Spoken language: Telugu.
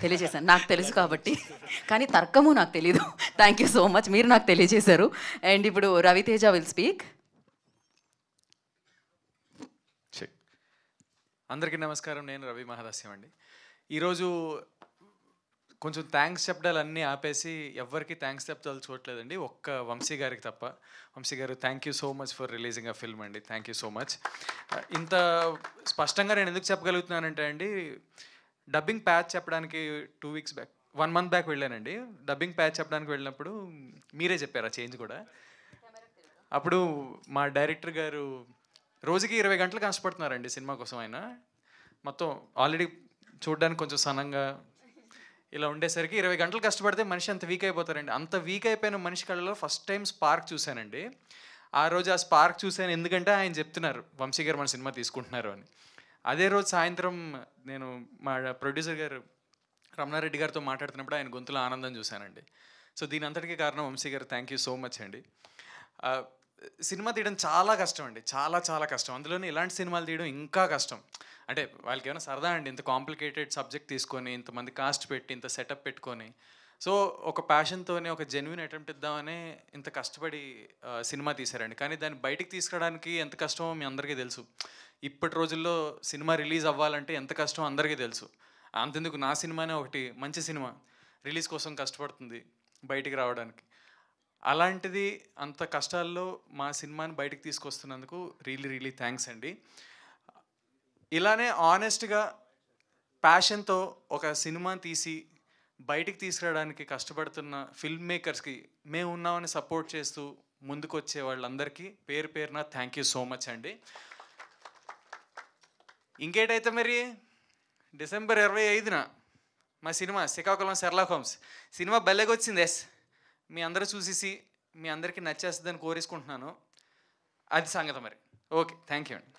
తెలియజేశాను, నాకు తెలుసు కాబట్టి. కానీ తర్కము నాకు తెలీదు. థ్యాంక్ యూ సో మచ్, మీరు నాకు తెలియజేశారు. అండ్ ఇప్పుడు రవితేజ విల్ స్పీక్. అందరికీ నమస్కారం, నేను రవి మహాదాస్యం అండి. ఈరోజు కొంచెం థ్యాంక్స్ చెప్పడాలన్నీ ఆపేసి ఎవరికి థ్యాంక్స్ చెప్పదలుచుకోవట్లేదండి, ఒక్క వంశీ గారికి తప్ప. Vamshi garu, thank you so much for releasing a film అండి. Thank you so much. ఇంత స్పష్టంగా నేను ఎందుకు చెప్పగలుగుతున్నానంటే అండి, డబ్బింగ్ ప్యాచ్ చెప్పడానికి 2 weeks బ్యాక్, 1 month బ్యాక్ వెళ్ళానండి. డబ్బింగ్ ప్యాచ్ చెప్పడానికి వెళ్ళినప్పుడు మీరే చెప్పారు ఆ చేంజ్ కూడా. అప్పుడు మా డైరెక్టర్ గారు రోజుకి 20 గంటలు కష్టపడుతున్నారండి సినిమా కోసం. ఆయన మొత్తం ఆల్రెడీ చూడడానికి కొంచెం సన్నంగా ఇలా ఉండేసరికి 20 గంటలు కష్టపడితే మనిషి అంత వీక్ అయిపోతారండి. అంత వీక్ అయిపోయిన మనిషి కళ్ళలో ఫస్ట్ టైం స్పార్క్ చూశానండి. ఆ రోజు ఆ స్పార్క్ చూశాను ఎందుకంటే ఆయన చెప్తున్నారు వంశీ గారు మన సినిమా తీసుకుంటున్నారు అని. అదే రోజు సాయంత్రం నేను మా ప్రొడ్యూసర్ గారు రమణారెడ్డి గారితో మాట్లాడుతున్నప్పుడు ఆయన గొంతులో ఆనందం చూశానండి. సో దీని అంతటికీ కారణం Vamsi garu. Thank you so much అండి. సినిమా తీయడం చాలా కష్టం అండి, చాలా చాలా కష్టం. అందులోనే ఇలాంటి సినిమాలు తీయడం ఇంకా కష్టం. అంటే వాళ్ళకి ఏమైనా సరదా అండి, ఇంత కాంప్లికేటెడ్ సబ్జెక్ట్ తీసుకొని ఇంతమంది కాస్ట్ పెట్టి ఇంత సెటప్ పెట్టుకొని, సో ఒక ప్యాషన్తోనే ఒక జెన్యున్ అటెంప్ట్ ఇద్దామని ఇంత కష్టపడి సినిమా తీశారండి. కానీ దాన్ని బయటికి తీసుకురావడానికి ఎంత కష్టమో మీ అందరికీ తెలుసు. ఇప్పటి రోజుల్లో సినిమా రిలీజ్ అవ్వాలంటే ఎంత కష్టమో అందరికీ తెలుసు. అంతెందుకు, నా సినిమానే ఒకటి మంచి సినిమా రిలీజ్ కోసం కష్టపడుతుంది బయటికి రావడానికి. అలాంటిది అంత కష్టాల్లో మా సినిమాని బయటికి తీసుకొస్తున్నందుకు రియలీ థ్యాంక్స్ అండి. ఇలానే ఆనెస్ట్గా ప్యాషన్తో ఒక సినిమాని తీసి బయటికి తీసుకురావడానికి కష్టపడుతున్న ఫిల్మ్ మేకర్స్కి మేము ఉన్నామని సపోర్ట్ చేస్తూ ముందుకు వచ్చే వాళ్ళందరికీ పేరు పేరున థ్యాంక్ యూ సో మచ్ అండి. ఇంకేటైతే మరి December 25న మా cinema Srikakulam Sherlock Holmes cinema భలేగా వచ్చింది. ఎస్, మీ అందరూ చూసేసి మీ అందరికీ నచ్చేస్తుందని కోరేసుకుంటున్నాను. అది సంగతి మరి. ఓకే, థ్యాంక్ యూ అండి.